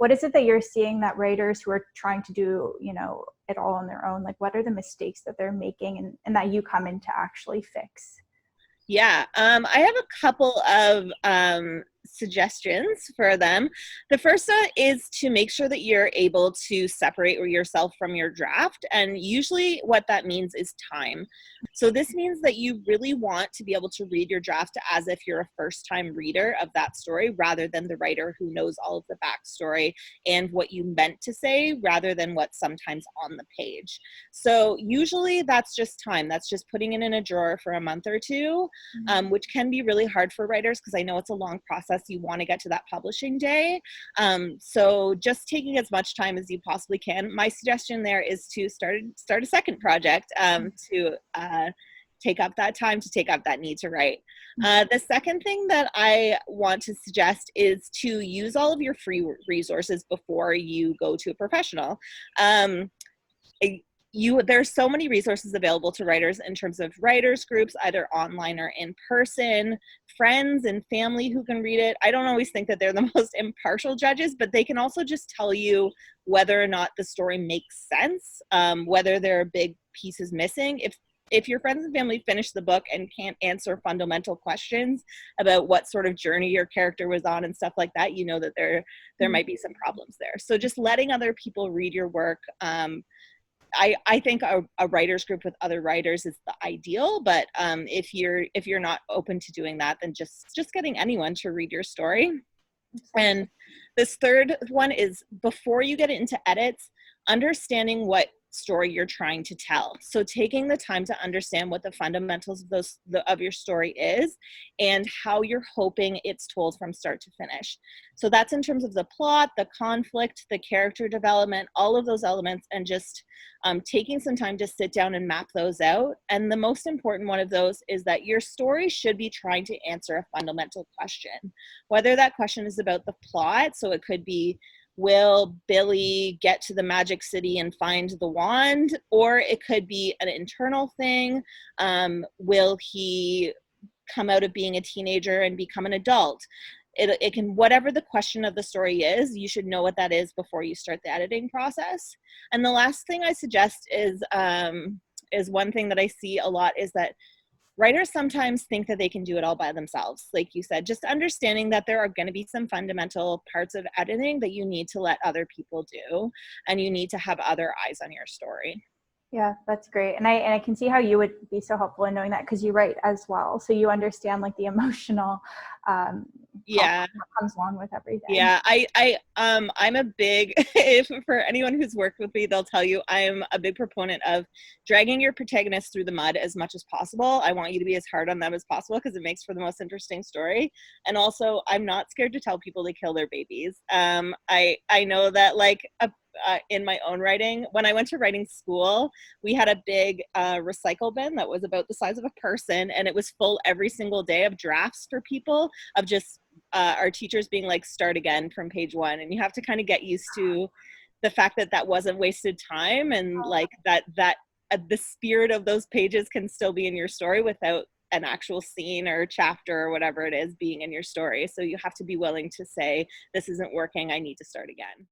what is it that you're seeing that writers who are trying to do, it all on their own, like what are the mistakes that they're making and that you come in to actually fix? Yeah, I have a couple of suggestions for them. The first is to make sure that you're able to separate yourself from your draft. And usually what that means is time. So this means that you really want to be able to read your draft as if you're a first-time reader of that story, rather than the writer who knows all of the backstory and what you meant to say, rather than what's sometimes on the page. So usually that's just time. That's just putting it in a drawer for a month or two, which can be really hard for writers because I know it's a long process. You want to get to that publishing day. So just taking as much time as you possibly can. My suggestion there is to start a second project to take up that time, to take up that need to write. The second thing that I want to suggest is to use all of your free resources before you go to a professional. There's so many resources available to writers in terms of writers groups, either online or in person, friends and family who can read it. I don't always think that they're the most impartial judges, but they can also just tell you whether or not the story makes sense, whether there are big pieces missing. If your friends and family finish the book and can't answer fundamental questions about what sort of journey your character was on and stuff like that, you know that there might be some problems there. So just letting other people read your work, I think a writer's group with other writers is the ideal, but if you're not open to doing that, then just getting anyone to read your story. And this third one is, before you get into edits, understanding what story you're trying to tell. So taking the time to understand what the fundamentals of your story is and how you're hoping it's told from start to finish. So that's in terms of the plot, the conflict, the character development, all of those elements, and just taking some time to sit down and map those out. And the most important one of those is that your story should be trying to answer a fundamental question, whether that question is about the plot. So it could be, will Billy get to the magic city and find the wand? Or it could be an internal thing. Will he come out of being a teenager and become an adult? It can, whatever the question of the story is, you should know what that is before you start the editing process. And the last thing I suggest is one thing that I see a lot, is that writers sometimes think that they can do it all by themselves. Like you said, just understanding that there are going to be some fundamental parts of editing that you need to let other people do, and you need to have other eyes on your story. Yeah, that's great. And I can see how you would be so helpful in knowing that, because you write as well. So you understand like the emotional that comes along with everything. Yeah, I'm a big, if for anyone who's worked with me, they'll tell you I'm a big proponent of dragging your protagonist through the mud as much as possible. I want you to be as hard on them as possible because it makes for the most interesting story. And also, I'm not scared to tell people to kill their babies. I know that in my own writing, when I went to writing school, we had a big recycle bin that was about the size of a person, and it was full every single day of drafts for people, of just our teachers being like, start again from page 1. And you have to kind of get used to the fact that that wasn't wasted time, and like that the spirit of those pages can still be in your story without an actual scene or chapter or whatever it is being in your story. So you have to be willing to say, this isn't working, I need to start again.